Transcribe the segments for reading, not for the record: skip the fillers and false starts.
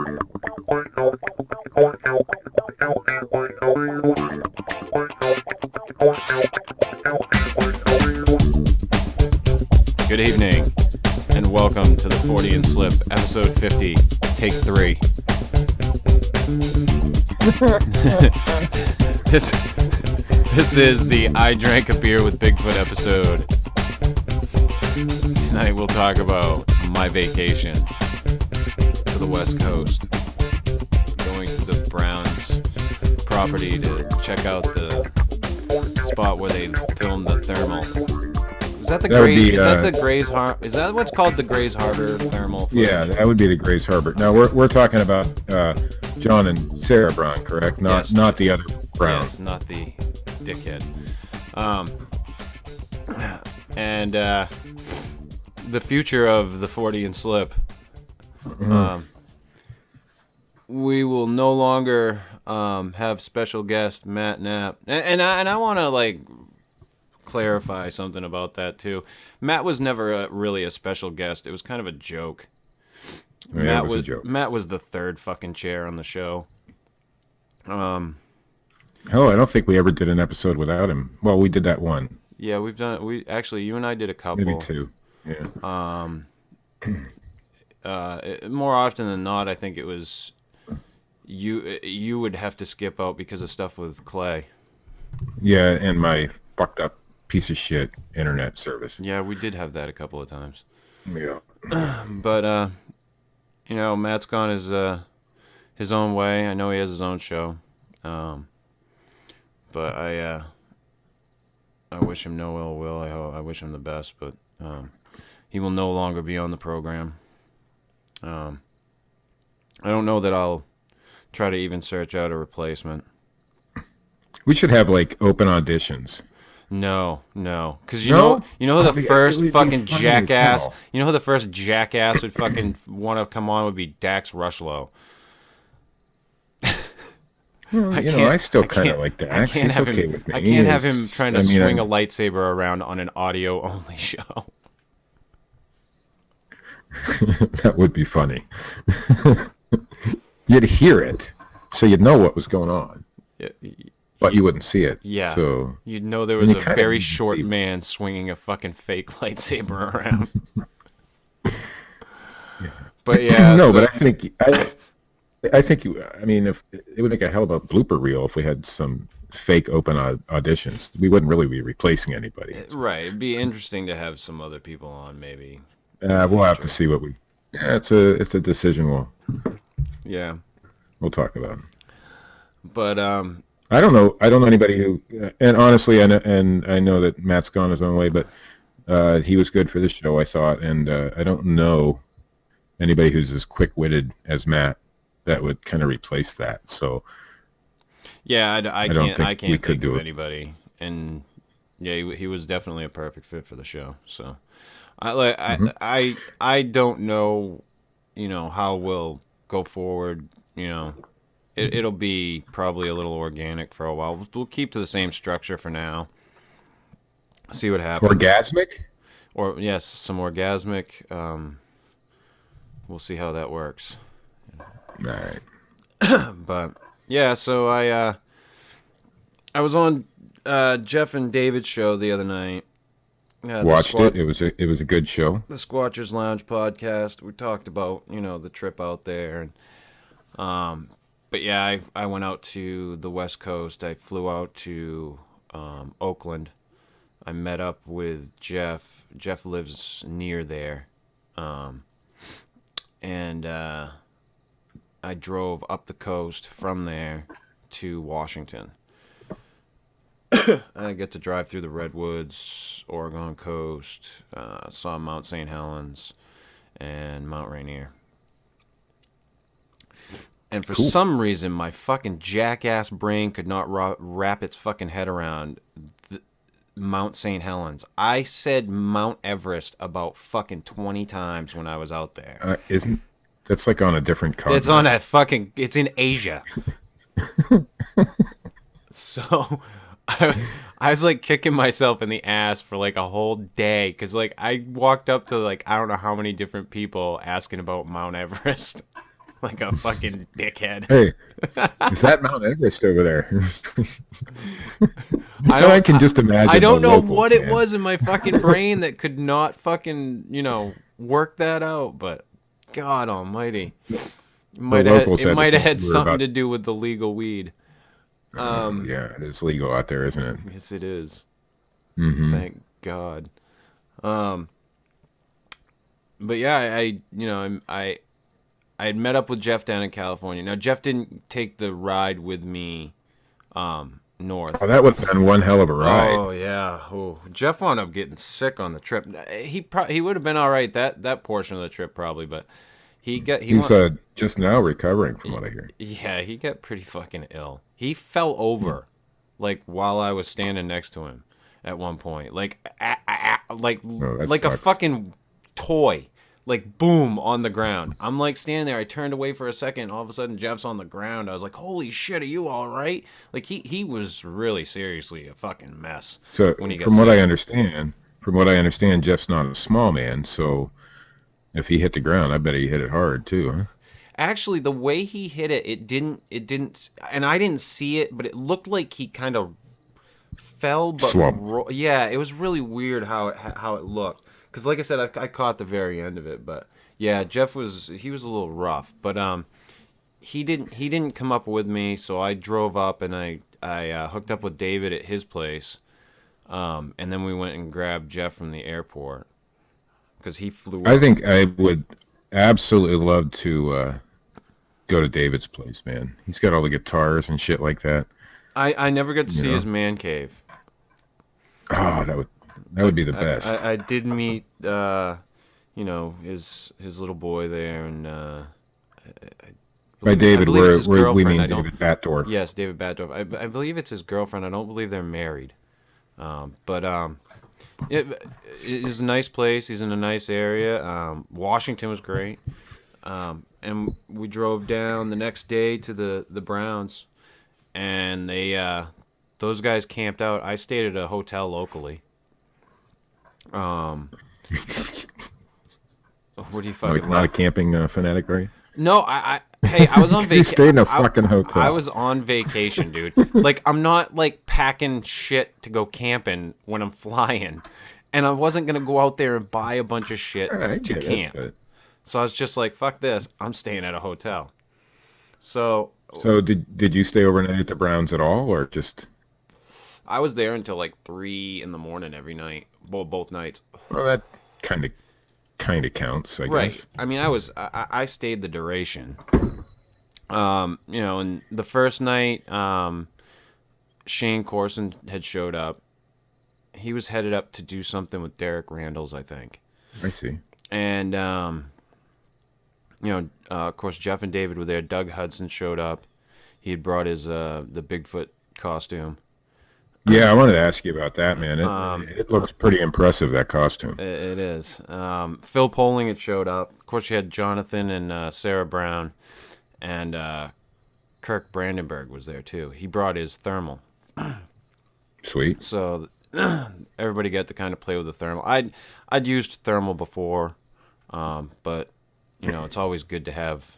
Good evening, and welcome to the Fortean Slip, episode 50, take 3. This is the I Drank a Beer with Bigfoot episode. Tonight we'll talk about my vacation to the West Coast. Going to the Browns property to check out the spot where they filmed the thermal. Is that the Grays Harbor? Is that what's called the Grays Harbor thermal footage? Yeah, that would be the Grays Harbor. Now we're talking about John and Sarah Brown, correct? Not the other Brown. Yes, not the dickhead. And the future of the Fortean Slip. We will no longer have special guest Matt Knapp, and I want to clarify something about that too. Matt was never really a special guest. It was kind of a joke. Yeah, it was a joke. Matt was the third fucking chair on the show. Hell, I don't think we ever did an episode without him. Well, we did that one. Yeah, we've done it. You and I did a couple. Maybe two. Yeah. More often than not, I think it was you would have to skip out because of stuff with Clay. Yeah, and my fucked up piece of shit internet service. Yeah, we did have that a couple of times. Yeah. But Matt's gone his own way. I know he has his own show. But I wish him no ill will. I wish him the best, but he will no longer be on the program. I don't know that I'll try to even search out a replacement. We should have open auditions. No, because the first fucking jackass. You know who the first jackass would fucking want to come on would be Dax Rushlow. Well, I still kind of like Dax. He's okay with me. I can't have him trying to swing a lightsaber around on an audio-only show. That would be funny. You'd hear it, so you'd know what was going on. Yeah, but you wouldn't see it. Yeah. So you'd know there was a very short man swinging a fucking fake lightsaber around. Yeah. But yeah. No, but I think if it would make a hell of a blooper reel if we had some fake open auditions. We wouldn't really be replacing anybody. Right. It'd be interesting to have some other people on, maybe. We'll have to see what we. Yeah, it's a decision. Yeah. We'll talk about. But I don't know anybody who, and honestly, and I know that Matt's gone his own way, but he was good for this show, I thought, and I don't know anybody who's as quick-witted as Matt that would kind of replace that. So yeah, I can't think of it. anybody, and yeah, he was definitely a perfect fit for the show. So I don't know, how we'll go forward. It'll be probably a little organic for a while. We'll keep to the same structure for now. See what happens. Orgasmic? Or yes, some orgasmic. We'll see how that works. All right. But yeah, so I was on Jeff and David's show the other night. Watched it. It was a good show. The Squatchers Lounge podcast. We talked about the trip out there, and but yeah, I went out to the West Coast. I flew out to Oakland. I met up with Jeff. Jeff lives near there, and I drove up the coast from there to Washington. I get to drive through the Redwoods, Oregon coast, saw Mount St. Helens, and Mount Rainier. And for some reason, my fucking jackass brain could not wrap its fucking head around Mount St. Helens. I said Mount Everest about fucking 20 times when I was out there. That's on a different continent? It's on that fucking... It's in Asia. So... I was kicking myself in the ass for a whole day because I walked up to I don't know how many different people asking about Mount Everest. like a fucking dickhead. Hey, is that Mount Everest over there? I I don't. can just I imagine the don't know locals, what it man. was in my fucking brain that could not fucking work that out. But God Almighty, The locals it had to might have think had we were something about. to do with the legal weed. Oh yeah, it's legal out there, isn't it? Yes, it is. Mm-hmm. Thank God. Um, but yeah, I had met up with Jeff down in California. Now Jeff didn't take the ride with me Oh, north. that would have been one hell of a ride. Oh yeah. Oh, Jeff wound up getting sick on the trip. He would have been all right that portion of the trip probably, but he He's went. just now recovering from what I hear. Yeah, he got pretty fucking ill. He fell over, like while I was standing next to him, at one point, Oh, that like a sucks. fucking toy, like boom on the ground. I'm like standing there. I turned away for a second. All of a sudden, Jeff's on the ground. I was like, "Holy shit, are you all right?" Like he was really seriously a fucking mess So when he got from what I sick. understand, Jeff's not a small man. So if he hit the ground, I bet he hit it hard too, huh? Actually, the way he hit it, it didn't, and I didn't see it, but it looked like he kind of fell, but Slump. yeah, it was really weird how it looked. Because like I said, I caught the very end of it, but yeah, Jeff he was a little rough, but he didn't come up with me, so I drove up and I hooked up with David at his place, and then we went and grabbed Jeff from the airport because he flew I up. think I would absolutely love to go to David's place, man. He's got all the guitars and shit like that. I never got to You see know? his man cave. Oh, that would be the best. I did meet his little boy there, and By I David, believe it's his we girlfriend. mean I don't. David Batdorf. Yes, David Badorf. I believe it's his girlfriend. I don't believe they're married. But it, it is a nice place. He's in a nice area. Washington was great. And we drove down the next day to the Browns, and those guys camped out. I stayed at a hotel locally. Um, what do you Like fucking not a laugh? camping fanatic, are you? No, hey, I was on Because you vacation. stayed in a fucking I hotel. was on vacation, dude. Like, I'm not like packing shit to go camping when I'm flying, and I wasn't gonna go out there and buy a bunch of shit I to get it, camp. but So I was just like, fuck this. I'm staying at a hotel. So so did you stay overnight at the Browns at all, or just? I was there until like 3 in the morning every night, both nights. Well, that kind of counts, I Right. guess. I mean, I stayed the duration. And the first night, Shane Corson had showed up. He was headed up to do something with Derek Randall's, I think. I see. And of course, Jeff and David were there. Doug Hudson showed up. He had brought his the Bigfoot costume. Yeah, I wanted to ask you about that, man. Um, It looks pretty impressive, that costume. it is. Phil Poling had showed up. Of course, you had Jonathan and Sarah Brown, and Kirk Brandenburg was there too. He brought his thermal, Sweet. so everybody got to kind of play with the thermal. I'd used thermal before, but it's always good to have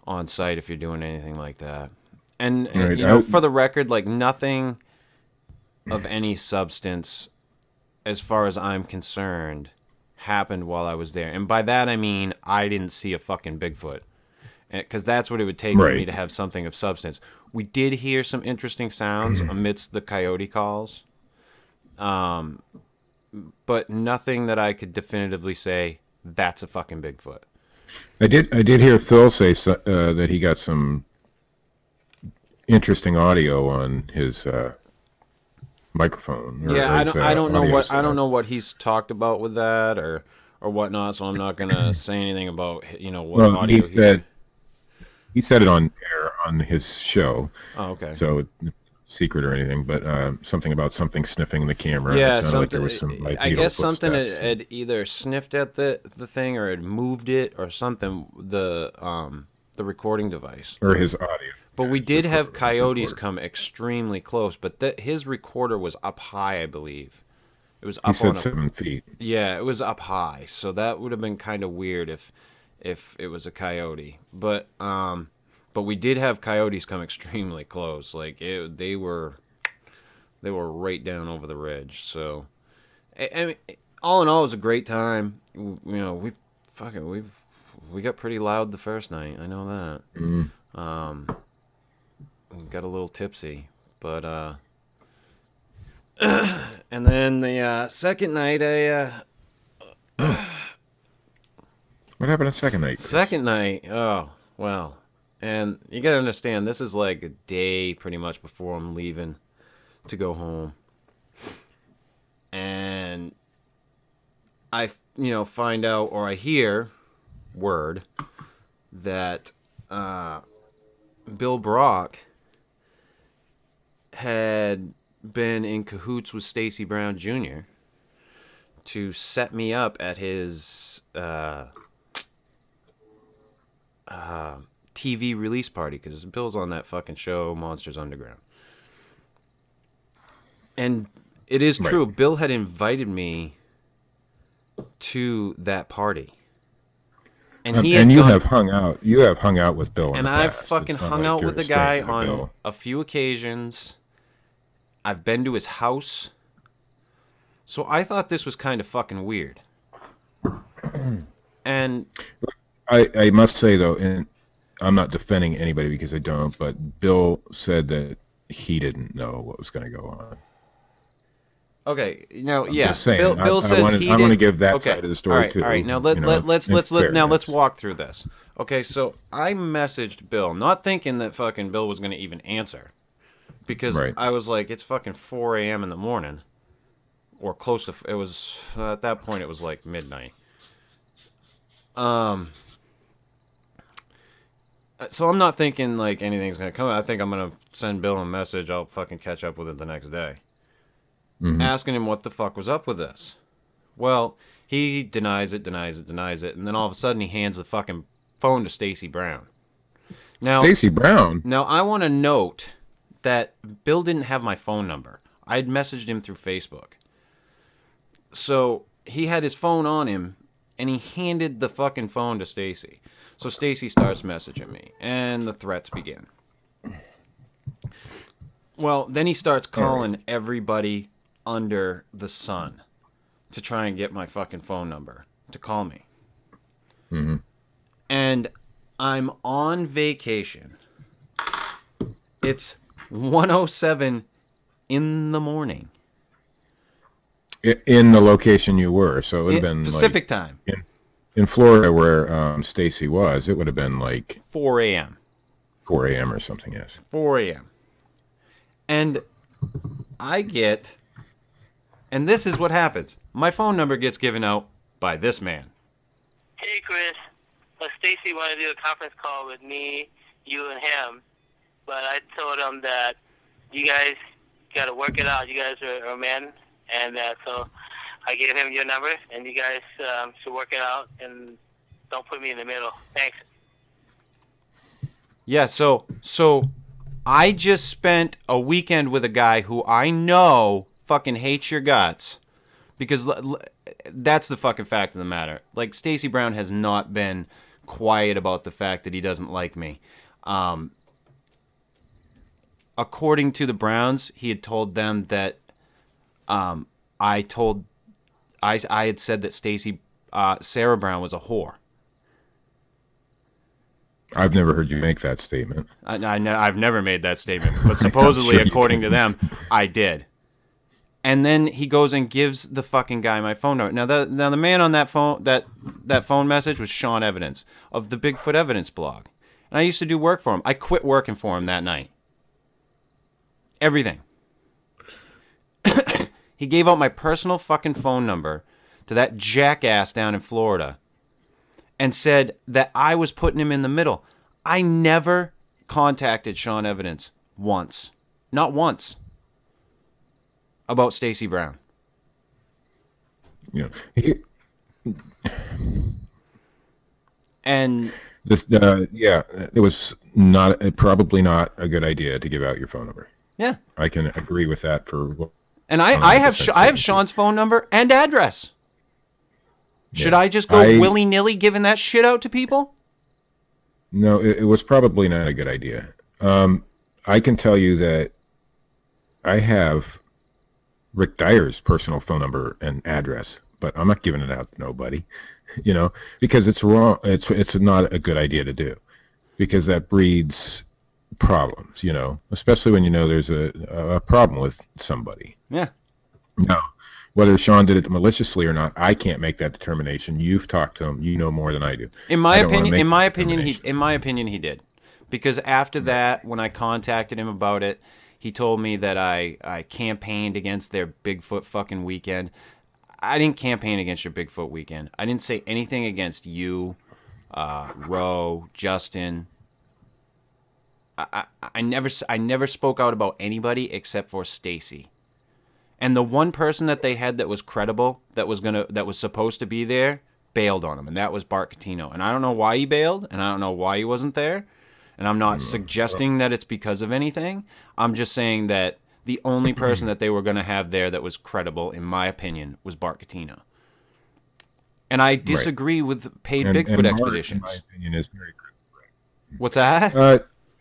on site if you're doing anything like that. All And right. for the record, like nothing of any substance, as far as I'm concerned, happened while I was there. And by that I mean I didn't see a fucking Bigfoot, because that's what it would take for me Right. to have something of substance. We did hear some interesting sounds amidst the coyote calls, but nothing that I could definitively say that's a fucking Bigfoot. I did hear Phil say that he got some interesting audio on his microphone or, Yeah, or his I don't know audio I don't setup. know what he's talked about with that or whatnot. So I'm not gonna say anything about what Well, audio he's. he said it on air on his show, Oh, okay. so secret or anything, but something about something sniffing the camera. It Yeah, sounded like there something. was some I bipedal guess something footsteps. had either sniffed at the thing or had moved it or something. The recording device. Or his audio. But Yeah, we his did have his coyotes recorder. come extremely close. But his recorder was up high, I believe. It was He up on said a. 7 feet. Yeah, it was up high. So that would have been kind of weird if if it was a coyote. But we did have coyotes come extremely close. Like they were right down over the ridge. So I mean, all in all, it was a great time. You know, we got pretty loud the first night. I know that. Got a little tipsy, but and then the second night, What happened the second night? second night, oh well, and you gotta understand, this is like a day pretty much before I'm leaving to go home, and I, find out, or I hear word that Bill Brock had been in cahoots with Stacy Brown Jr. to set me up at his TV release party, because Bill's on that fucking show, Monsters Underground. And it is true, right. Bill had invited me to that party. And you have hung out. You have hung out with Bill. And I've fucking hung out with the guy on a few occasions. I've been to his house. So I thought this was kind of fucking weird. And I must say though, and I'm not defending anybody because I don't, but Bill said that he didn't know what was going to go on. Okay, now, I'm just saying, Bill says I want to give that side of the story too. All right. Now let's walk through this. Okay, so I messaged Bill, not thinking that fucking Bill was going to even answer, because I was like, it's fucking 4 a.m. in the morning, or close to. It was at that point it was like midnight. So I'm not thinking like anything's going to come. I think I'm going to send Bill a message. I'll fucking catch up with it the next day. Mm-hmm. Asking him what the fuck was up with this. Well, he denies it, and then all of a sudden he hands the fucking phone to Stacy Brown. Now, Stacy Brown? Now, I want to note that Bill didn't have my phone number. I had messaged him through Facebook. So, he had his phone on him, and he handed the fucking phone to Stacy. So, Stacy starts messaging me, and the threats begin. Well, then he starts calling everybody under the sun to try and get my fucking phone number to call me. Mm-hmm. And I'm on vacation. It's 1:07 in the morning. In the location you were, so it would have been Pacific time. In Florida, where Stacy was, it would have been like 4 a.m. 4 a.m. or something, yes. 4 a.m. And and this is what happens. My phone number gets given out by this man. Hey, Chris. Stacy wanted to do a conference call with me, you, and him, but I told him that you guys got to work it out. You guys are men, and so I gave him your number, and you guys should work it out, and don't put me in the middle. Thanks. Yeah, so I just spent a weekend with a guy who I know fucking hates your guts, because that's the fucking fact of the matter. Like, Stacy Brown has not been quiet about the fact that he doesn't like me. According to the Browns, he had told them that I had said that Sarah Brown was a whore. I've never heard you make that statement. I've never made that statement, but supposedly, according to them, I did. And then he goes and gives the fucking guy my phone number. Now the man on that phone message was Sean Evidence of the Bigfoot Evidence blog, and I used to do work for him. I quit working for him that night. Everything. He gave out my personal fucking phone number to that jackass down in Florida, and said that I was putting him in the middle. I never contacted Sean Evidence once. Not once. About Stacy Brown. Yeah. And it was probably not a good idea to give out your phone number. Yeah. I can agree with that for. And I have Sean's phone number and address. Should I just go willy-nilly giving that shit out to people? No, it was probably not a good idea. I can tell you that I have Rick Dyer's personal phone number and address, but I'm not giving it out to nobody, because it's wrong. It's not a good idea to do, because that breeds problems, especially when there's a problem with somebody. Yeah. No. Whether Sean did it maliciously or not, I can't make that determination. You've talked to him. You know more than I do. In my opinion, he did. Because after that, when I contacted him about it, he told me that I campaigned against their Bigfoot fucking weekend. I didn't campaign against your Bigfoot weekend. I didn't say anything against you, Ro, Justin. I never spoke out about anybody except for Stacy. And the one person that they had that was credible, that was supposed to be there, bailed on him, and that was Bart Catino. And I don't know why he bailed, and I don't know why he wasn't there. And I'm not suggesting that it's because of anything. I'm just saying that the only person that they were going to have there that was credible, in my opinion, was Bart Catino. And I disagree with paid Bigfoot expeditions. Bart, in my opinion, is very credible. What's that?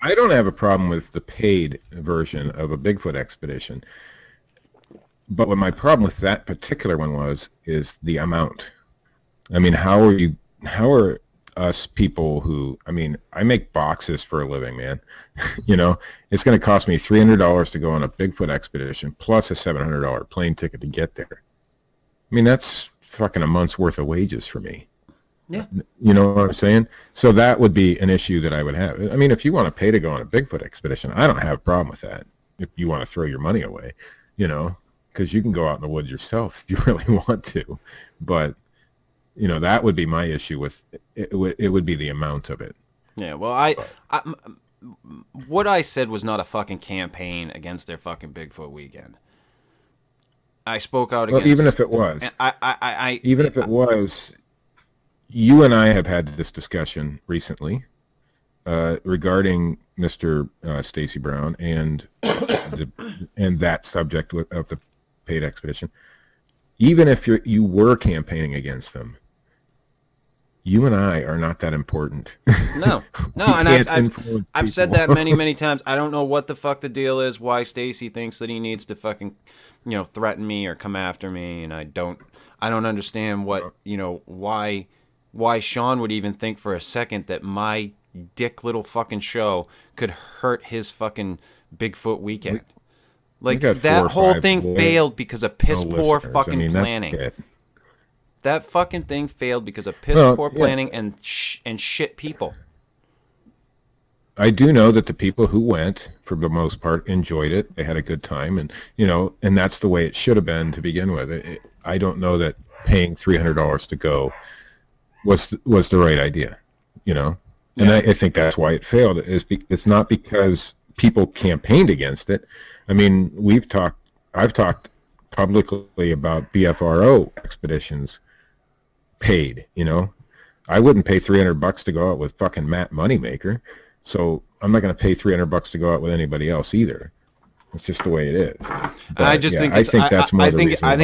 I don't have a problem with the paid version of a Bigfoot expedition. But what my problem with that particular one is the amount. I mean, how are us people who, I make boxes for a living, man. It's going to cost me $300 to go on a Bigfoot expedition plus a $700 plane ticket to get there. That's fucking a month's worth of wages for me. Yeah. You know what I'm saying? So that would be an issue that I would have. If you want to pay to go on a Bigfoot expedition, I don't have a problem with that. If you want to throw your money away, because you can go out in the woods yourself if you really want to. But, that would be my issue with it. It would be the amount of it. Yeah, well, what I said was not a fucking campaign against their fucking Bigfoot weekend. I spoke out against... Well, even if it was. Even if it was, you and I have had this discussion recently regarding Mr. Stacy Brown and that subject of the paid expedition. Even if you were campaigning against them, you and I are not that important. No, and I've said that many times. I don't know what the fuck the deal is. Why Stacy thinks that he needs to fucking, threaten me or come after me, and I don't understand what why Sean would even think for a second that my dick little fucking show could hurt his fucking Bigfoot weekend. Like, that whole thing failed because of piss poor fucking planning. That fucking thing failed because of piss poor planning and shit people. I do know that the people who went, for the most part, enjoyed it. They had a good time, and and that's the way it should have been to begin with. I don't know that paying $300 to go was the right idea. And I think that's why it failed. It's not because people campaigned against it. I've talked publicly about BFRO expeditions paid, I wouldn't pay $300 to go out with fucking Matt Moneymaker. So I'm not going to pay $300 to go out with anybody else either. It's just the way it is. But, I think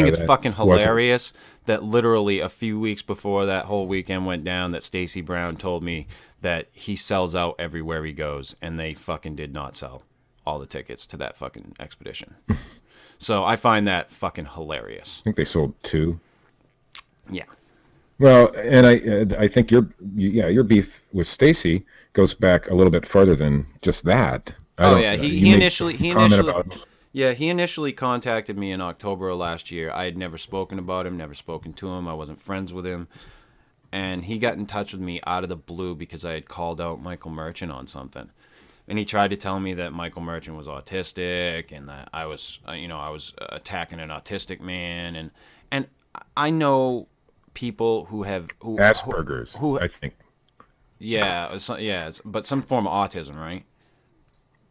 it's fucking hilarious that literally a few weeks before that whole weekend went down, that Stacy Brown told me that he sells out everywhere he goes, and they fucking did not sell all the tickets to that fucking expedition. So I find that fucking hilarious. I think they sold 2. Yeah. Well, and I think your beef with Stacy goes back a little bit further than just that. He initially contacted me in October of last year. I had never spoken about him, never spoken to him. I wasn't friends with him. And he got in touch with me out of the blue because I had called out Michael Merchant on something. And he tried to tell me that Michael Merchant was autistic and that I was attacking an autistic man. And I know people who have Asperger's, I think. Yeah, but some form of autism, right?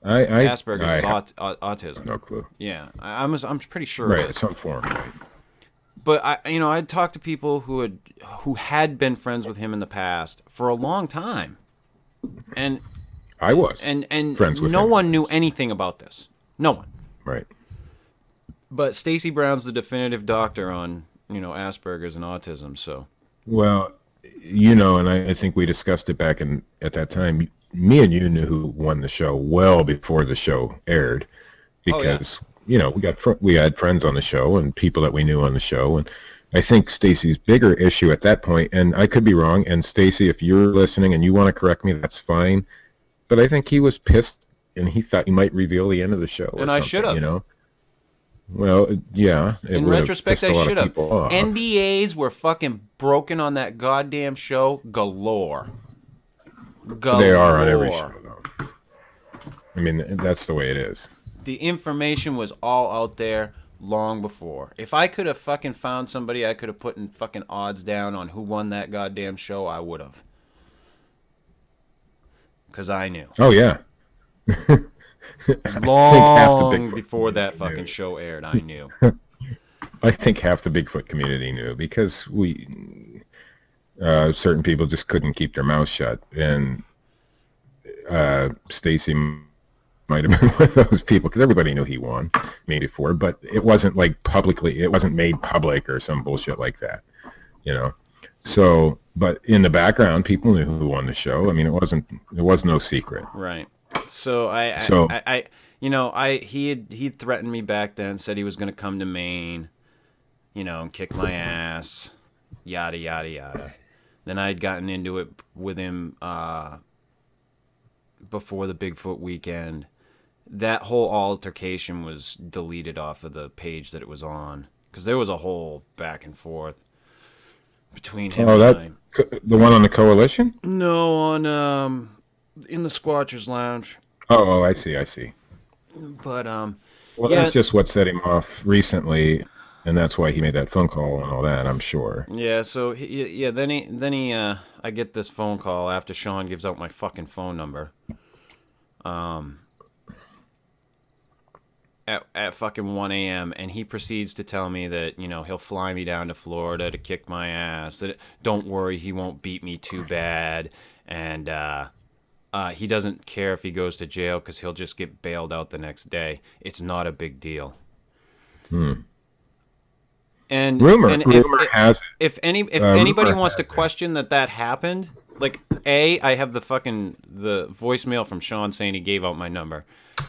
Asperger's is autism. No clue. Yeah, I'm pretty sure. Right, some form. Right. But I'd talked to people who had been friends with him in the past for a long time, and I was and friends with no him. one knew anything about this. No one. Right. But Stacy Brown's the definitive doctor on Asperger's and autism, so Well, and I think we discussed it back at that time. Me and you knew who won the show well before the show aired, Oh yeah. because we had friends on the show and people that we knew on the show, and I think Stacy's bigger issue at that point, and I could be wrong, and Stacy, if you're listening and you want to correct me, that's fine. But I think he was pissed and he thought he might reveal the end of the show or And I should something. have. Well, yeah, it In would have retrospect, pissed I a lot should of have. people off. NDAs were fucking broken on that goddamn show galore. They are on every show, though. I mean, that's the way it is. The information was all out there long before. If I could have fucking found somebody I could have put in fucking odds down on who won that goddamn show, I would have. Because I knew. Oh, yeah. Long before that fucking show aired, I knew. I think half the Bigfoot community knew, because certain people just couldn't keep their mouth shut, and Stacy might have been one of those people, because everybody knew he won, maybe before, but it wasn't like it wasn't made public or some bullshit like that, So, but in the background, people knew who won the show. I mean, it was no secret. Right. So he'd threatened me back then, said he was going to come to Maine, and kick my ass, yada yada yada. Then I'd gotten into it with him before the Bigfoot weekend. That whole altercation was deleted off of the page that it was on, because there was a whole back and forth between him and I. The one on the Coalition? No, on in the Squatchers Lounge. Oh, I see. But well, that's just what set him off recently, and that's why he made that phone call and all that, I'm sure. Yeah. So then he I get this phone call after Sean gives out my fucking phone number. At fucking 1 a.m. and he proceeds to tell me that he'll fly me down to Florida to kick my ass. That don't worry, he won't beat me too bad, and he doesn't care if he goes to jail because he'll just get bailed out the next day. It's not a big deal. And rumor has it. If anybody wants to question that happened, like I have the voicemail from Sean saying he gave out my number.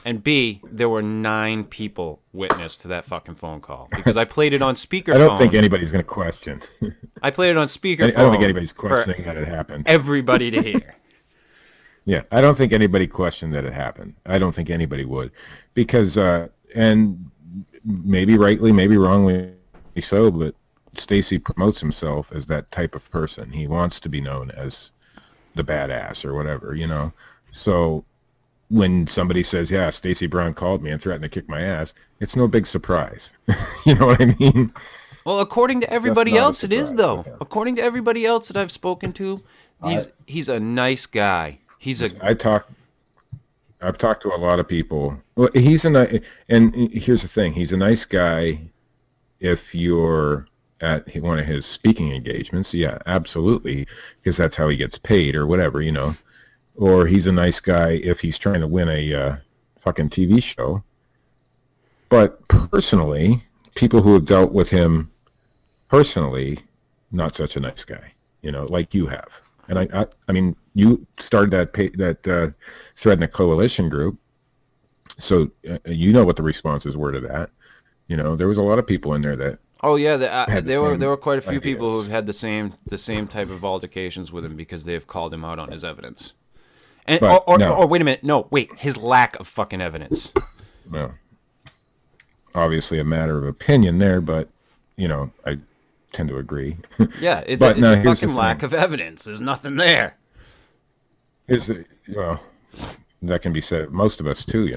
And B, there were 9 people witness to that fucking phone call, because I played it on speakerphone. I don't think anybody's going to question. I played it on speakerphone. I don't think anybody's questioning that it happened. Everybody to hear. Yeah, I don't think anybody questioned that it happened. I don't think anybody would, because and maybe rightly, maybe wrongly so, but Stacy promotes himself as that type of person. He wants to be known as the badass or whatever, So when somebody says, yeah, Stacy Brown called me and threatened to kick my ass, it's no big surprise. You know what I mean? Well, according to everybody else, it is, though. According to everybody else that I've spoken to, he's a nice guy. I've talked to a lot of people. Well, and here's the thing. He's a nice guy if you're at one of his speaking engagements. Yeah, absolutely, because that's how he gets paid or whatever, Or he's a nice guy if he's trying to win a fucking TV show. But personally, people who have dealt with him personally, not such a nice guy, like you have. And I mean, you started that thread in a coalition group, so you know what the responses were to that. There was a lot of people in there that. Oh yeah, there were quite a few people who've had the same type of altercations with him because they have called him out on his evidence. And, or wait a minute, no, wait, his lack of fucking evidence. Well, obviously a matter of opinion there, but, I tend to agree. Yeah, it's a fucking lack of evidence. There's nothing there. Well, that can be said. Most of us too,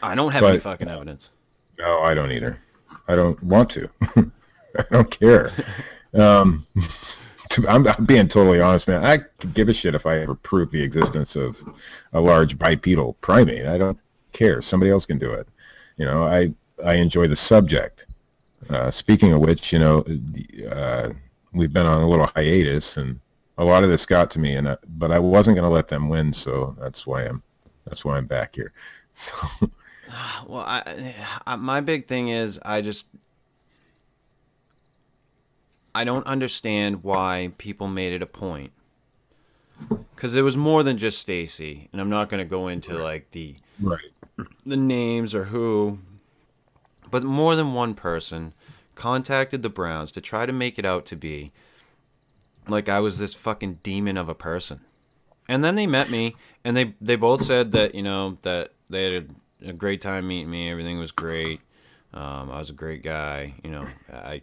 I don't have any fucking evidence. No, I don't either. I don't want to. I don't care. I'm being totally honest, man. I could give a shit if I ever prove the existence of a large bipedal primate. I don't care. Somebody else can do it. I enjoy the subject. Speaking of which, we've been on a little hiatus, and a lot of this got to me, but I wasn't going to let them win, so that's why I'm back here. So. Well, my big thing is I don't understand why people made it a point. Because it was more than just Stacy, and I'm not going to go into like the Right. names or who, but more than one person contacted the Browns to try to make it out to be like I was this fucking demon of a person. And then they met me, and they both said that, you know, that they had a great time meeting me. Everything was great. I was a great guy. You know, I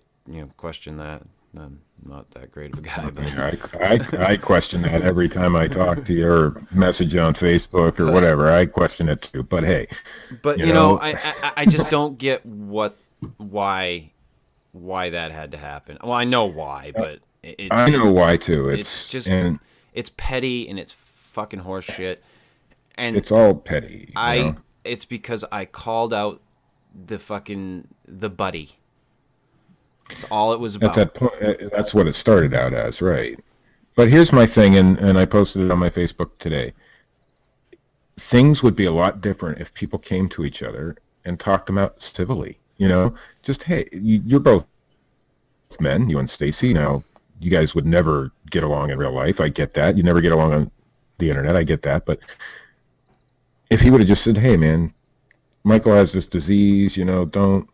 question that. I'm not that great of a guy, but I question that every time I talk to you or message you on Facebook or whatever. I question it too. But hey, but you you know, know, I just don't get why that had to happen. Well, I know why, but I know why too. it's just And it's petty and it's fucking horse shit. And it's all petty, you I know. it's because I called out the buddy. That's all it was At about. that point, that's what it started out as, right? But here's my thing, and I posted it on my Facebook today. Things would be a lot different if people came to each other and talked them out civilly. You know, just hey, you're both men, you and Stacy. Now, you guys would never get along in real life. I get that. You never get along on the internet. I get that. But if he would have just said, "Hey, man, Michael has this disease. You know, don't."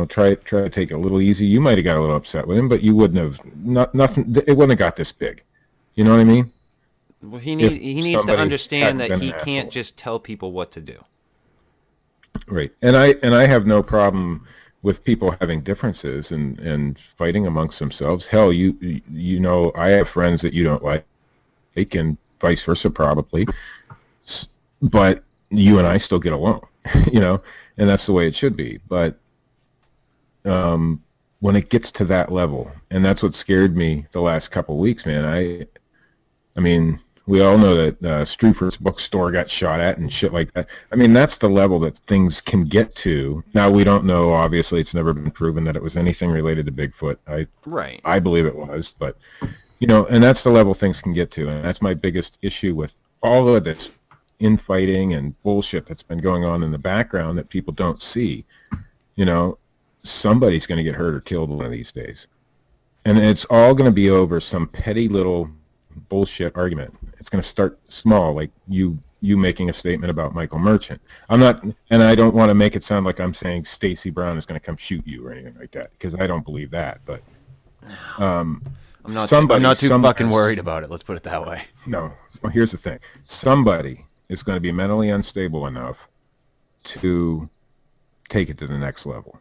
Try to take it a little easy. You might have got a little upset with him, but you wouldn't have nothing. It wouldn't have got this big. You know what I mean? Well, he If needs to somebody understand hadn't that been he an can't asshole. just tell people what to do. Right. And I have no problem with people having differences and fighting amongst themselves. Hell, you know, I have friends that you don't like, and vice versa probably. But you and I still get along, you know, and that's the way it should be. But when it gets to that level, and that's what scared me the last couple of weeks, man. I mean, we all know that Strufer's bookstore got shot at and shit like that. I mean, that's the level that things can get to. Now, we don't know. Obviously, it's never been proven that it was anything related to Bigfoot. Right. I believe it was, but you know, and that's the level things can get to, and that's my biggest issue with all of this infighting and bullshit that's been going on in the background that people don't see. You know, somebody's going to get hurt or killed one of these days. And it's all going to be over some petty little bullshit argument. It's going to start small, like you making a statement about Michael Merchant. I'm not, and I don't want to make it sound like I'm saying Stacy Brown is going to come shoot you or anything like that, because I don't believe that. But I'm not too fucking worried about it. Let's put it that way. No. Well, here's the thing. Somebody is going to be mentally unstable enough to take it to the next level.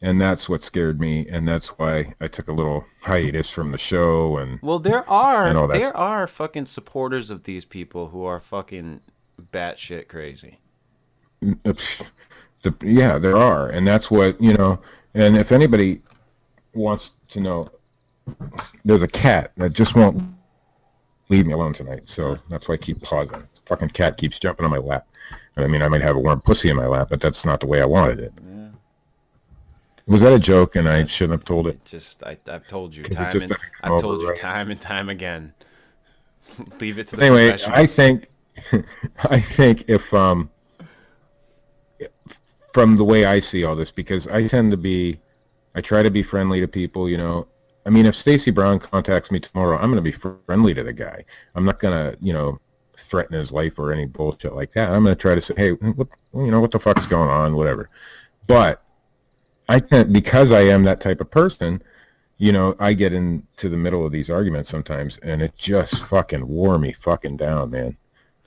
And that's what scared me, and that's why I took a little hiatus from the show. And Well, there are fucking supporters of these people who are fucking batshit crazy. yeah, there are, and that's what, you know. And if anybody wants to know, there's a cat that just won't leave me alone tonight, so that's why I keep pausing. The fucking cat keeps jumping on my lap. I mean, I might have a warm pussy in my lap, but that's not the way I wanted it. Yeah. Was that a joke, and I shouldn't have told it? I've told you 'Cause it time just and doesn't come over right. time and time again. Leave it to the Anyway, professionals. I think if from the way I see all this, because I try to be friendly to people, you know. I mean, if Stacy Brown contacts me tomorrow, I'm going to be friendly to the guy. I'm not going to, you know, threaten his life or any bullshit like that. I'm going to try to say, hey, what the fuck's going on, whatever. But I can't, because I am that type of person, you know, I get into the middle of these arguments sometimes, and it just fucking wore me fucking down, man.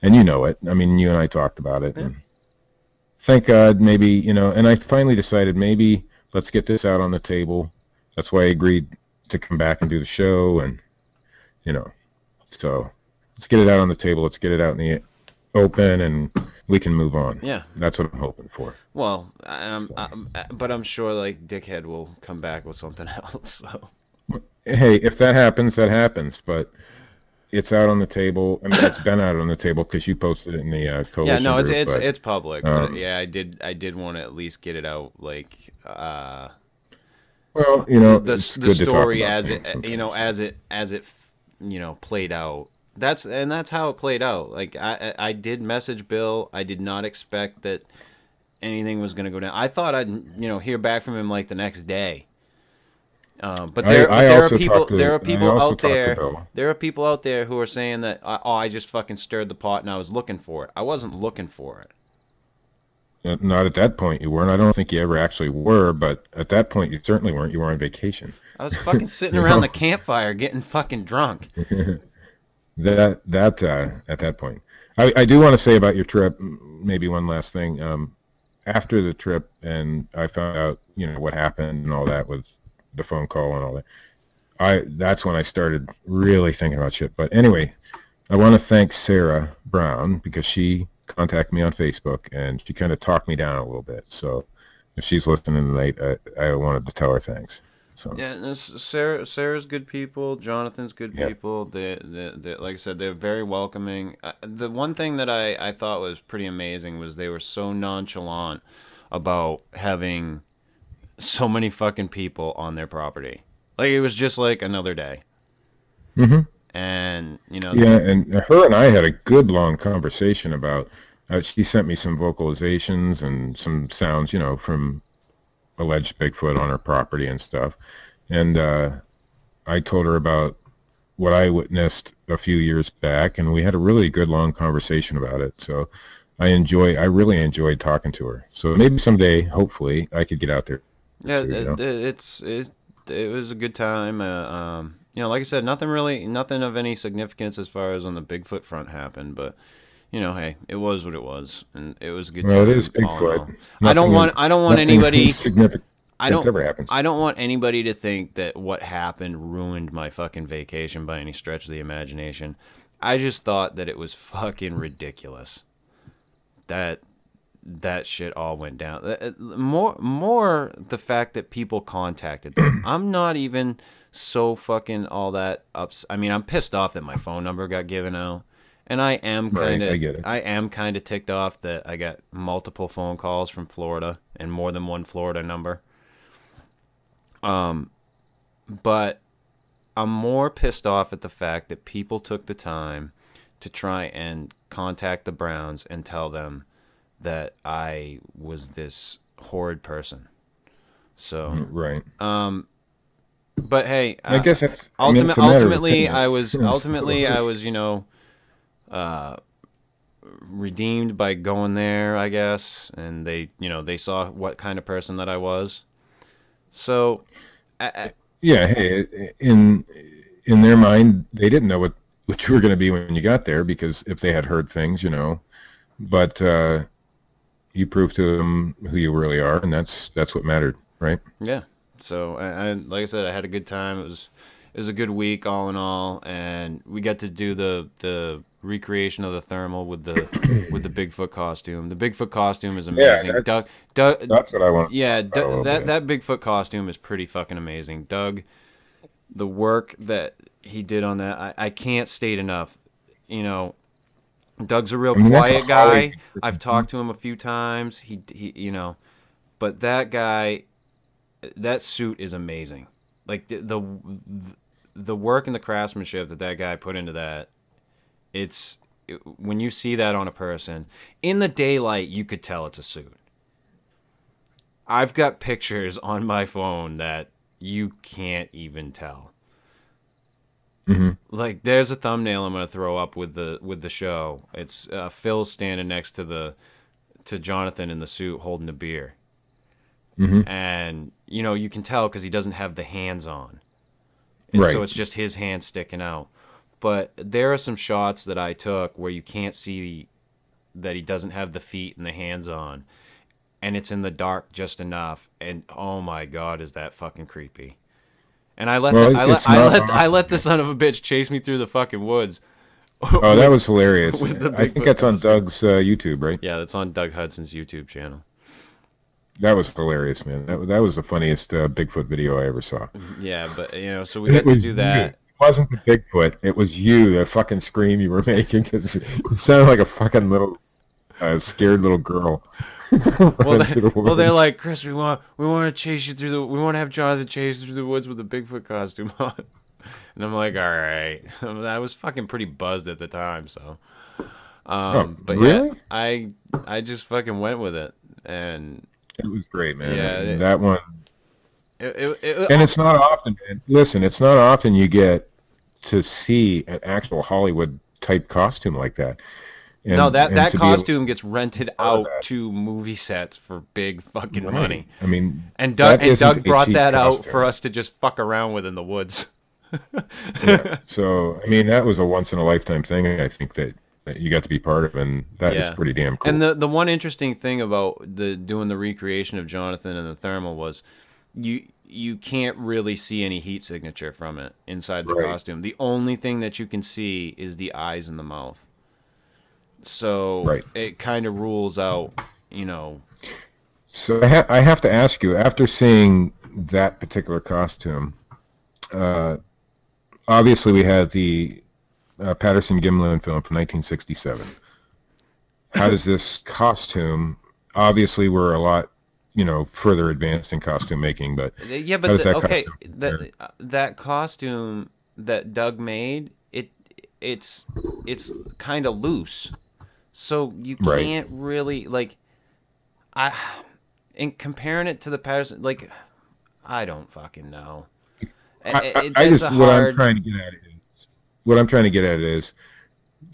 And you know it. I mean, you and I talked about it. Yeah. And thank God, maybe, you know, and I finally decided maybe let's get this out on the table. That's why I agreed to come back and do the show, and, you know, so let's get it out on the table. Let's get it out in the open, and we can move on. Yeah. That's what I'm hoping for. Well, but I'm sure like Dickhead will come back with something else. So. Hey, if that happens, that happens. But it's out on the table. I mean, it's been out on the table because you posted it in the coalition. Yeah, no, group, it's public. But yeah, I did want to at least get it out, like. Well, you know, the it's good story to talk about as it sometimes. you know as it you know played out. That's how it played out. Like I did message Bill. I did not expect that anything was going to go down. I thought I'd hear back from him like the next day. But there are people out there. Bill. There are people out there who are saying that I just fucking stirred the pot and I was looking for it. I wasn't looking for it. Not at that point you weren't. I don't think you ever actually were, but at that point you certainly weren't. You were on vacation. I was fucking sitting around the campfire getting fucking drunk. At that point. I do want to say about your trip, maybe one last thing. After the trip, and I found out, what happened and all that with the phone call and all that. That's when I started really thinking about shit. But anyway, I want to thank Sarah Brown because she contacted me on Facebook and she kind of talked me down a little bit. So if she's listening tonight, I wanted to tell her thanks. So. Yeah, Sarah's good people. Jonathan's good people. They like I said, they're very welcoming. The one thing that I thought was pretty amazing was they were so nonchalant about having so many fucking people on their property. Like it was just like another day. Mm-hmm. And yeah, and her and I had a good long conversation about. She sent me some vocalizations and some sounds, from alleged Bigfoot on her property and stuff. And I told her about what I witnessed a few years back, and we had a really good long conversation about it. So I really enjoyed talking to her. So maybe someday, hopefully, I could get out there. Yeah, it was a good time. Like I said, nothing of any significance as far as on the Bigfoot front happened, but hey, it was what it was, and it was a good time. Well, it is Bigfoot. I don't want anybody significant. I don't want anybody to think that what happened ruined my fucking vacation by any stretch of the imagination. I just thought that it was fucking ridiculous that shit all went down. More the fact that people contacted them. I'm not even so fucking all that ups. I mean, I'm pissed off that my phone number got given out. And I am kind of ticked off that I got multiple phone calls from Florida and more than one Florida number. But I'm more pissed off at the fact that people took the time to try and contact the Browns and tell them that I was this horrid person. So right. But hey, I guess that's ultimately I was redeemed by going there, I guess, and they saw what kind of person that I was. So, yeah, hey, in their mind, they didn't know what you were going to be when you got there because if they had heard things, but you proved to them who you really are, and that's what mattered, right? Yeah. So, I like I said, I had a good time. It was a good week all in all, and we got to do the recreation of the thermal with the Bigfoot costume. The Bigfoot costume is amazing. Yeah, Doug, that's what I want. Yeah, that Bigfoot costume is pretty fucking amazing. Doug, the work that he did on that, I can't state enough. Doug's a real quiet guy. I've talked to him a few times. He but that guy, that suit is amazing. Like the work and the craftsmanship that guy put into that, when you see that on a person in the daylight, you could tell it's a suit. I've got pictures on my phone that you can't even tell. Mm-hmm. Like there's a thumbnail I'm gonna throw up with the show. It's Phil standing next to Jonathan in the suit holding a beer. Mm-hmm. And you can tell because he doesn't have the hands on, and so it's just his hand sticking out. But there are some shots that I took where you can't see that he doesn't have the feet and the hands on, and it's in the dark just enough. And oh my god, is that fucking creepy? And I let the son of a bitch chase me through the fucking woods. Oh, that was hilarious. I think that's on Doug's YouTube, right? Yeah, that's on Doug Hudson's YouTube channel. That was hilarious, man. That was the funniest Bigfoot video I ever saw. Yeah, but so we got to do that. It wasn't the Bigfoot. It was you, the fucking scream you were making, because it sounded like a fucking little scared little girl. Well, they're like, Chris, we want to chase you we want to have Jonathan chase you through the woods with a Bigfoot costume on. And I'm like, all right. I was fucking pretty buzzed at the time, so. But really? Yeah, I just fucking went with it, and it was great, man. Yeah, that one. And it's not often, man. Listen, it's not often you get to see an actual Hollywood type costume like that, No, and that to be able to costume gets rented be part of out that. to movie sets for big fucking Right. money. I mean, And that isn't Doug a brought cheap that out for costume. us to just fuck around with in the woods. Yeah. So, I mean, that was a once in a lifetime thing, I think that you got to be part of, and that is Yeah. pretty damn And cool. the one interesting thing about the doing the recreation of Jonathan and the thermal was you can't really see any heat signature from it inside the Right. costume. The only thing that you can see is the eyes and the mouth. So Right. it kind of rules out, you know. So I have to ask you, after seeing that particular costume, obviously we had the Patterson Gimlin film from 1967. How does this costume? Obviously, we're a lot, further advanced in costume making, but Yeah, how but does that okay, costume compare? that costume that Doug made, it's it's kind of loose. So you Right. can't really like I in comparing it to the Patterson, like I don't fucking know. I That's just a hard. what I'm trying to get at is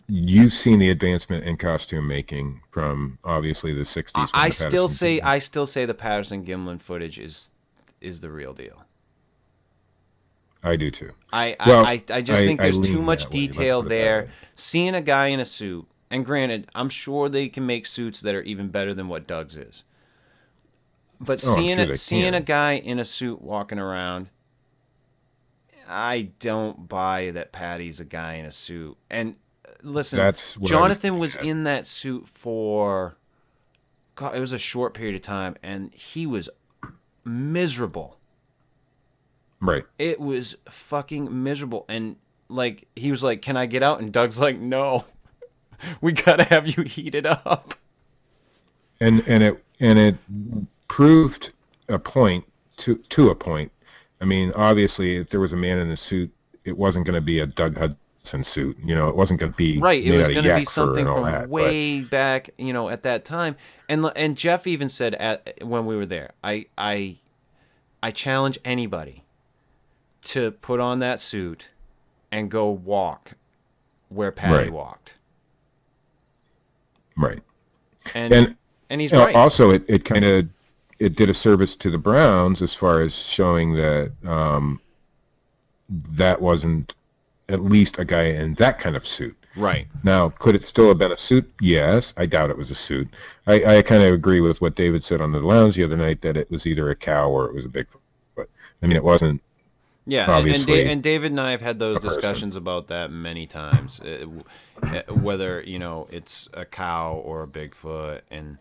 you've seen the advancement in costume making from obviously the 60s from I the still Patterson say Gimlin. the Patterson Gimlin footage is the real deal. I do too. I, I, Well, I I just think I there's too lean much that way. Let's detail put it that there. way. Seeing a guy in a suit, and granted, I'm sure they can make suits that are even better than what Doug's is. But Oh, I'm sure they seeing a can. guy in a suit walking around, I don't buy that Patty's a guy in a suit. And listen, That's what I was Jonathan getting was at. in that suit for God, it was a short period of time, and he was miserable. Right. It was fucking miserable. And like he was like, "Can I get out?" And Doug's like, "No, we gotta have you heat it up." And it proved a point to a point. I mean, obviously, if there was a man in a suit, it wasn't going to be a Doug Hudson suit. It wasn't going to be Right, it made was out of going to be yak fur something and all from that. But way back, at that time. And Jeff even said when we were there, I challenge anybody to put on that suit and go walk where Patty right, walked. right, And and and he's right. also it kind of it did a service to the Browns as far as showing that that wasn't at least a guy in that kind of suit. Right. Now, could it still have been a suit? Yes. I doubt it was a suit. I kind of agree with what David said on the lounge the other night that it was either a cow or it was a Bigfoot. But, I mean, it wasn't Yeah, obviously and David and I have had those a person. discussions about that many times, whether it's a cow or a Bigfoot, and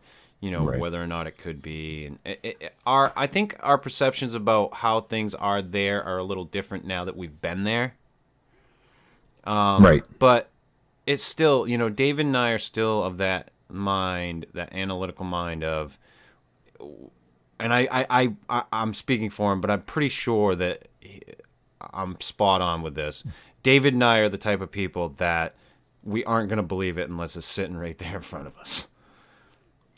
Right. whether or not it could be. And our I think our perceptions about how things are there are a little different now that we've been there. Right. But it's still, David and I are still of that mind, that analytical mind of, and I'm speaking for him, but I'm pretty sure that I'm spot on with this. David and I are the type of people that we aren't going to believe it unless it's sitting right there in front of us.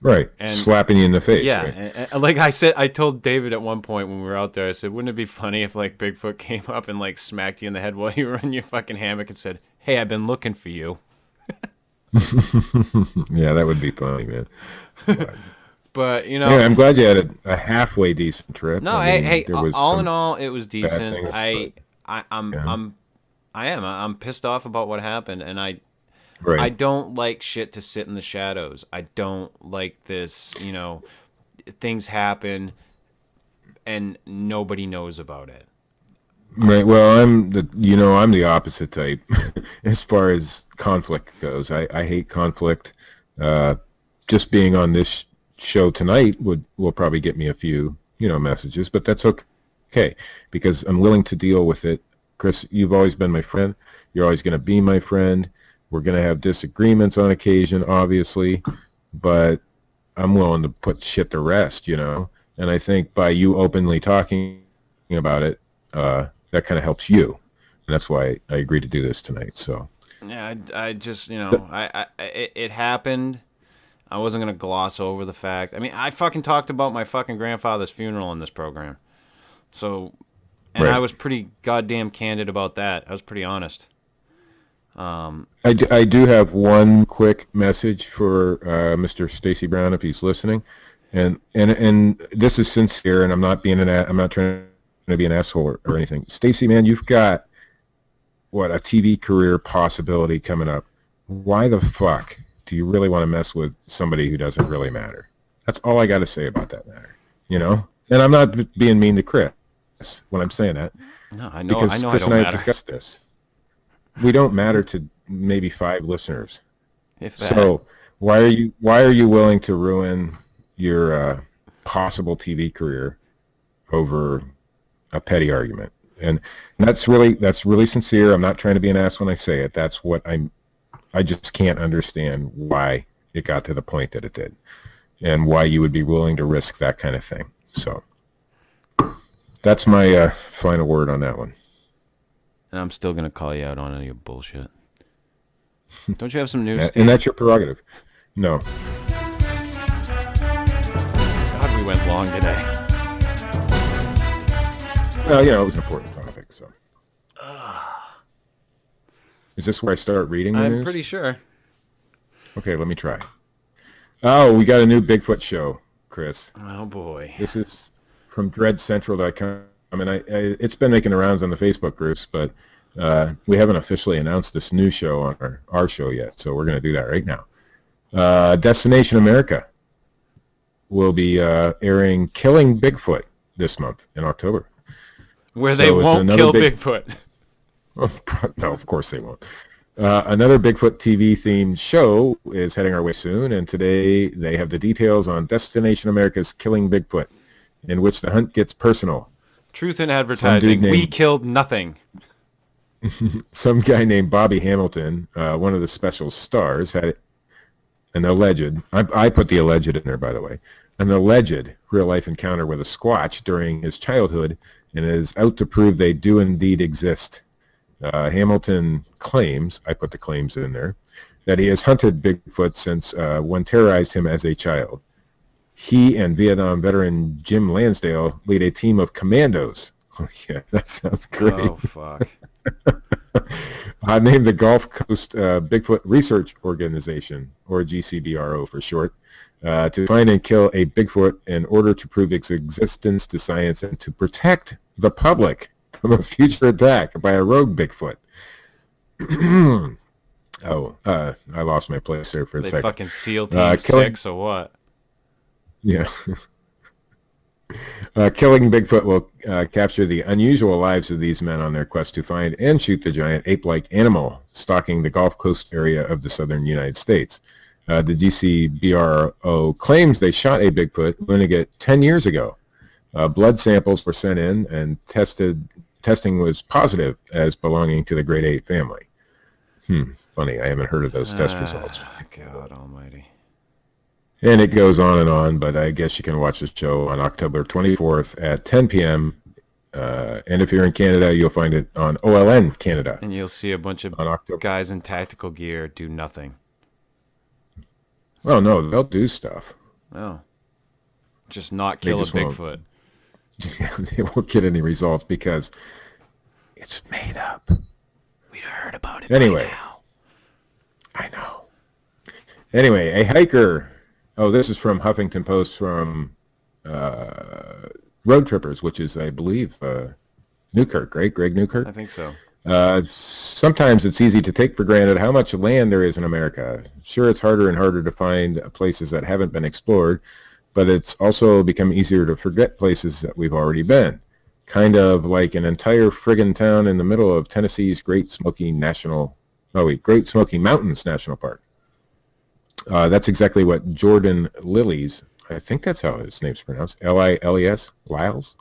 Right. And Slapping you in the face. yeah, Right. and like I said, I told David at one point when we were out there, I said, wouldn't it be funny if like Bigfoot came up and like smacked you in the head while you were in your fucking hammock and said, "Hey, I've been looking for you." Yeah, that would be funny, man. But But anyway, I'm glad you had a halfway decent trip. no, I hey, mean, hey, there was all in some all, it was bad decent. things, but yeah. I'm pissed off about what happened, and I Right. don't like shit to sit in the shadows. I don't like this, things happen and nobody knows about it. Right. Well, I'm the opposite type as far as conflict goes. I hate conflict. Uh, just being on this show tonight will probably get me a few, messages, but that's okay because I'm willing to deal with it. Chris, you've always been my friend. You're always going to be my friend. We're going to have disagreements on occasion, obviously, but I'm willing to put shit to rest. And I think by you openly talking about it, that kind of helps you. And that's why I agreed to do this tonight. So, Yeah, I just, it happened. I wasn't going to gloss over the fact. I mean, I fucking talked about my fucking grandfather's funeral in this program. So, and I was pretty goddamn candid about that. I was pretty honest. I do have one quick message for Mr. Stacy Brown if he's listening, and this is sincere, and I'm not trying to be an asshole or anything. Stacy, man, you've got a TV career possibility coming up. Why the fuck do you really want to mess with somebody who doesn't really matter? That's all I got to say about that matter. You know, and I'm not being mean to Chris when I'm saying that. No, I know. Because I know. Chris I don't and I matter. have discussed this. We don't matter to maybe 5 listeners. If that. So why are you willing to ruin your possible TV career over a petty argument? And that's really sincere. I'm not trying to be an ass when I say it. That's what I just can't understand why it got to the point that it did, and why you would be willing to risk that kind of thing. So that's my final word on that one. And I'm still gonna call you out on your bullshit. Don't you have some news, Steve? And that's your prerogative. No. God, we went long today. Well, you know, it was an important topic, so. Is this where I start reading the news? I'm pretty sure. Okay, let me try. Oh, we got a new Bigfoot show, Chris. Oh, boy. This is from dreadcentral.com. I mean, it's been making the rounds on the Facebook groups, but we haven't officially announced this new show on our show yet, so we're going to do that right now. Destination America will be airing Killing Bigfoot this month in October. Where they won't kill Bigfoot. No, of course they won't. Another Bigfoot TV-themed show is heading our way soon, and today they have the details on Destination America's Killing Bigfoot, in which the hunt gets personal. Truth in advertising. We killed nothing. Some guy named Bobby Hamilton, one of the special stars, had an alleged, I put the alleged in there, by the way, an alleged real-life encounter with a Squatch during his childhood, and is out to prove they do indeed exist. Hamilton claims, I put the claims in there, that he has hunted Bigfoot since one terrorized him as a child. He and Vietnam veteran Jim Lansdale lead a team of commandos. Oh, yeah, that sounds great. Oh, fuck. Named the Gulf Coast Bigfoot Research Organization, or GCBRO for short, to find and kill a Bigfoot in order to prove its existence to science and to protect the public from a future attack by a rogue Bigfoot. I lost my place there for a second. They fucking SEAL Team 6 or what? Yeah. Killing Bigfoot will capture the unusual lives of these men on their quest to find and shoot the giant ape-like animal stalking the Gulf Coast area of the southern United States. The GCBRO claims they shot a Bigfoot doing it 10 years ago. Blood samples were sent in, and testing was positive as belonging to the Great Ape family. Funny, I haven't heard of those test results. God almighty. And it goes on, but I guess you can watch the show on October 24th at 10 p.m. And if you're in Canada, you'll find it on OLN Canada. And you'll see a bunch of guys in tactical gear do nothing. Well, no, they'll do stuff. Oh. Just not kill a Bigfoot. They won't get any results because it's made up. We'd heard about it anyway. By now. I know. Anyway, a hiker. Oh, this is from Huffington Post from Road Trippers, which is, I believe, Newkirk, right? Greg Newkirk? I think so. Sometimes it's easy to take for granted how much land there is in America. Sure, it's harder and harder to find places that haven't been explored, but it's also become easier to forget places that we've already been. Kind of like an entire friggin' town in the middle of Tennessee's Great Smoky Mountains National Park. That's exactly what Jordan Lillies, I think that's how his name's pronounced, L-I-L-E-S, Lyles,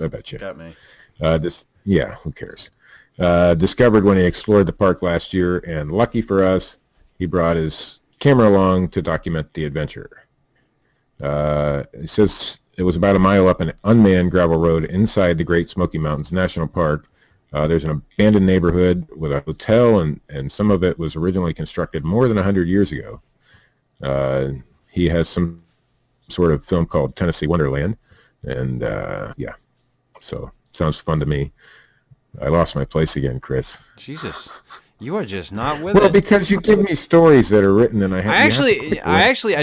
I bet you. Got me. Yeah, who cares? Discovered when he explored the park last year, and lucky for us, he brought his camera along to document the adventure. It says it was about a mile up an unmanned gravel road inside the Great Smoky Mountains National Park. There's an abandoned neighborhood with a hotel, and some of it was originally constructed more than 100 years ago. He has some sort of film called Tennessee Wonderland, and yeah. So sounds fun to me. I lost my place again, Chris. Jesus, you are just not with Well, it. because you give me stories that are written, and I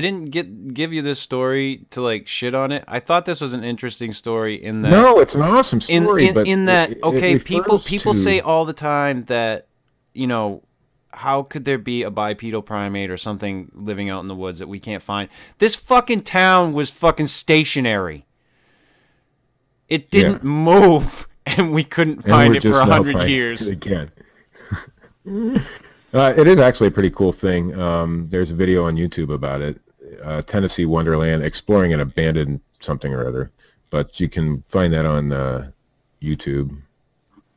didn't give you this story to like shit on it. I thought this was an interesting story in that. No, it's an awesome story, but in that it people refers to... say all the time that, you know, how could there be a bipedal primate or something living out in the woods that we can't find? This fucking town was fucking stationary. It didn't move, and we couldn't find it for 100 years. Again. It is actually a pretty cool thing. There's a video on YouTube about it. Tennessee Wonderland, exploring an abandoned something or other. But you can find that on YouTube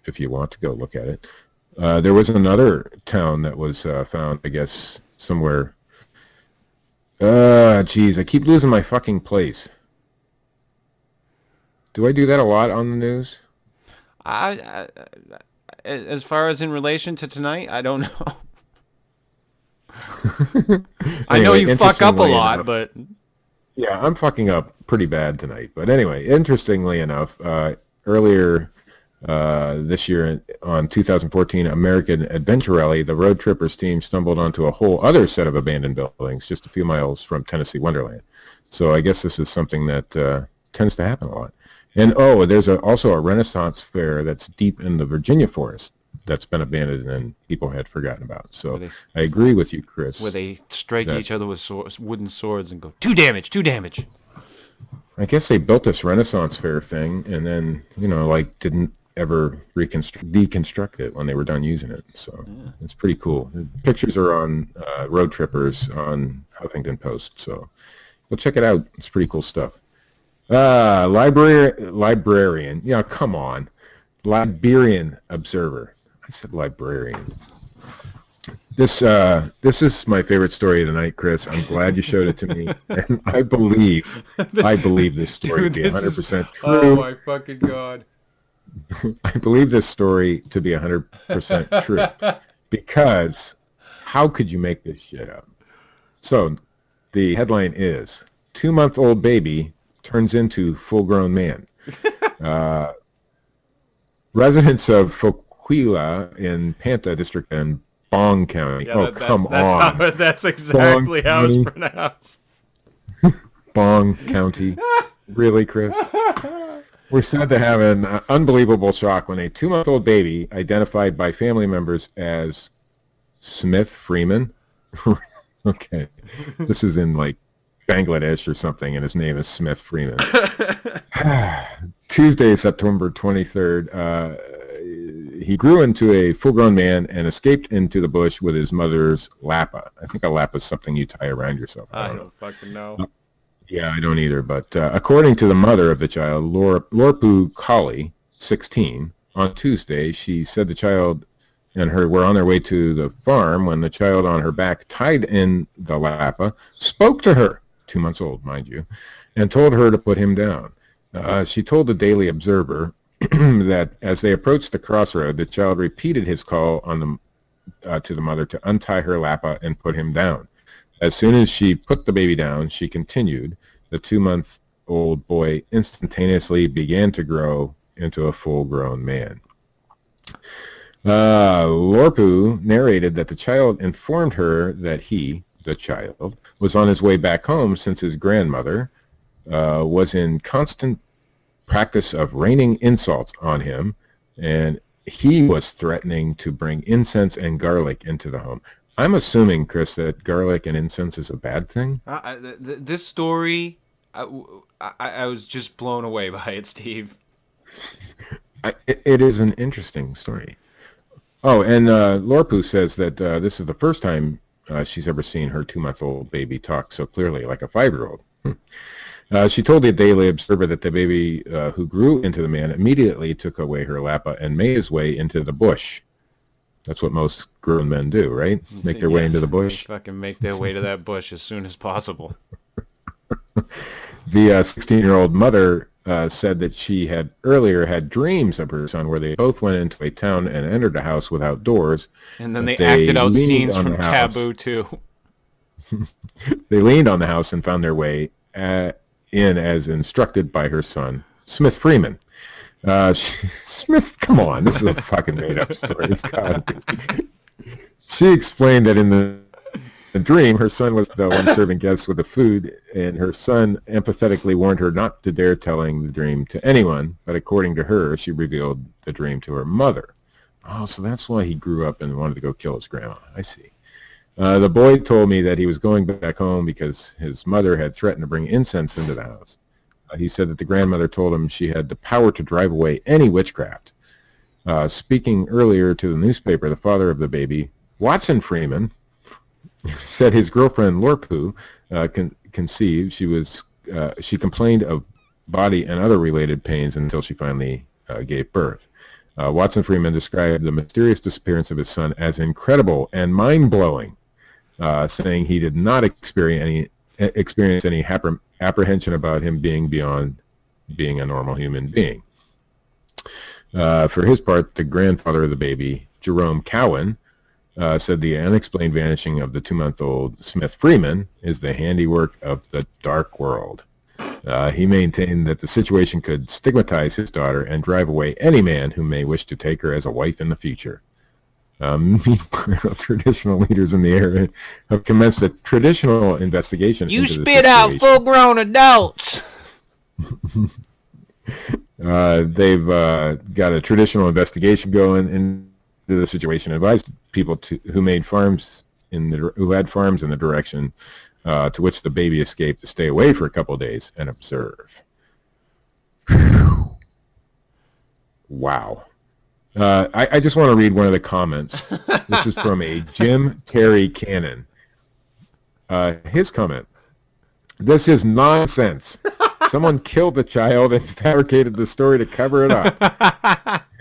if you want to go look at it. There was another town that was found, I guess, somewhere. Geez, I keep losing my fucking place. Do I do that a lot on the news? As far as in relation to tonight, I don't know. I know you fuck up a lot, but... Yeah, I'm fucking up pretty bad tonight. But anyway, interestingly enough, earlier this year on 2014 American Adventure Rally, the Road Trippers team stumbled onto a whole other set of abandoned buildings just a few miles from Tennessee Wonderland. So I guess this is something that tends to happen a lot. And there's also a Renaissance fair that's deep in the Virginia forest that's been abandoned and people had forgotten about. So I agree with you, Chris. Where they strike each other with wooden swords and go, 2 damage, 2 damage. I guess they built this Renaissance fair thing and then, didn't ever deconstruct it when they were done using it. So It's pretty cool. The pictures are on Road Trippers on Huffington Post. So go check it out. It's pretty cool stuff. Librarian. Yeah, come on. Liberian Observer. I said librarian. This is my favorite story of the night, Chris. I'm glad you showed it to me, and I believe this story to be 100% true. Oh my fucking god! I believe this story to be 100% true, because how could you make this shit up? So, the headline is: 2-month-old baby turns into full-grown man. Residents of Foquila in Panta District and Bong County. Yeah, come on. That's exactly how it's pronounced. Bong County. Really, Chris? We're said to have an unbelievable shock when a 2-month-old baby, identified by family members as Smith Freeman. Okay. This is in, Bangladesh or something, and his name is Smith Freeman. Tuesday, September 23rd, he grew into a full-grown man and escaped into the bush with his mother's lappa. I think a lappa is something you tie around yourself. I don't fucking know. Yeah, I don't either. But according to the mother of the child, Lorpu Kali, 16, on Tuesday, she said the child and her were on their way to the farm when the child on her back, tied in the lappa, spoke to her, 2 months old, mind you, and told her to put him down. She told the Daily Observer that as they approached the crossroad, the child repeated his call to the mother to untie her lappa and put him down. As soon as she put the baby down, she continued. The 2-month-old boy instantaneously began to grow into a full-grown man. Lorpu narrated that the child informed her that he, the child, was on his way back home since his grandmother was in constant practice of raining insults on him, and he was threatening to bring incense and garlic into the home. I'm assuming, Chris, that garlic and incense is a bad thing? This story, I was just blown away by it, Steve. It is an interesting story. Oh, and Lorpu says that this is the first time she's ever seen her 2-month-old baby talk so clearly, like a 5-year-old. She told the Daily Observer that the baby who grew into the man immediately took away her lappa and made his way into the bush. That's what most grown men do, right? Make their way into the bush. They fucking make their way to that bush as soon as possible. The 16-year-old mother said that she had earlier had dreams of her son where they both went into a town and entered a house without doors. And then they acted out scenes from Taboo, too. They leaned on the house and found their way in as instructed by her son, Smith Freeman. Smith, come on, this is a fucking made-up story. It's gotta be. She explained that in the dream, her son was the one serving guests with the food, and her son empathetically warned her not to dare telling the dream to anyone, but according to her, she revealed the dream to her mother. Oh, so that's why he grew up and wanted to go kill his grandma. I see. The boy told me that he was going back home because his mother had threatened to bring incense into the house. He said that the grandmother told him she had the power to drive away any witchcraft. Speaking earlier to the newspaper, the father of the baby, Watson Freeman, said his girlfriend Lorpu conceived. She complained of body and other related pains until she finally gave birth. Watson Freeman described the mysterious disappearance of his son as incredible and mind-blowing, saying he did not experience any apprehension about him being beyond being a normal human being. For his part, the grandfather of the baby, Jerome Cowan, said the unexplained vanishing of the 2-month-old Smith Freeman is the handiwork of the dark world. He maintained that the situation could stigmatize his daughter and drive away any man who may wish to take her as a wife in the future. Meanwhile, traditional leaders in the area have commenced a traditional investigation. You spit out full-grown adults. They've got a traditional investigation going into the situation. Advised people who had farms in the direction to which the baby escaped to stay away for a couple of days and observe. Whew. Wow. I just want to read one of the comments. This is from a Jim Terry Cannon. His comment: "This is nonsense. Someone killed the child and fabricated the story to cover it up.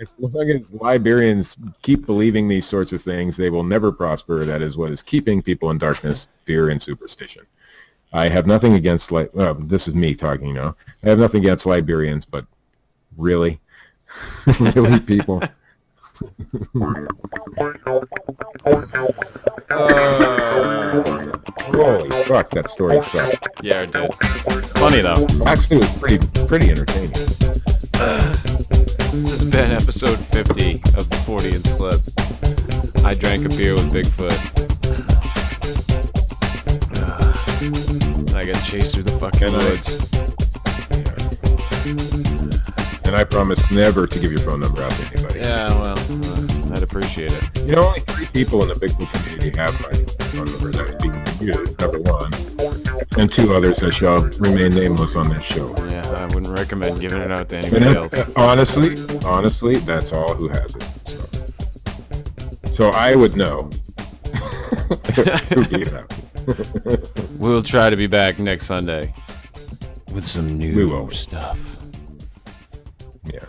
As long as librarians keep believing these sorts of things, they will never prosper. That is what is keeping people in darkness, fear, and superstition. I have nothing against, this is me talking now. I have nothing against librarians, but really? Really, people?" Holy fuck, that story sucked. Yeah, it did. Funny though. Actually, it was pretty entertaining. This has been episode 50 of the Fortean Slip. I drank a beer with Bigfoot. I got chased through the fucking woods. And I promise never to give your phone number out to anybody. Yeah, well, I'd appreciate it. You know, only 3 people in the Bigfoot community have my phone number. That would be you, number 1, and 2 others that shall remain nameless on this show. Yeah, I wouldn't recommend giving it out to anybody else. Honestly, that's all who has it. So I would know. Who do you have? We'll try to be back next Sunday with some new stuff. Yeah.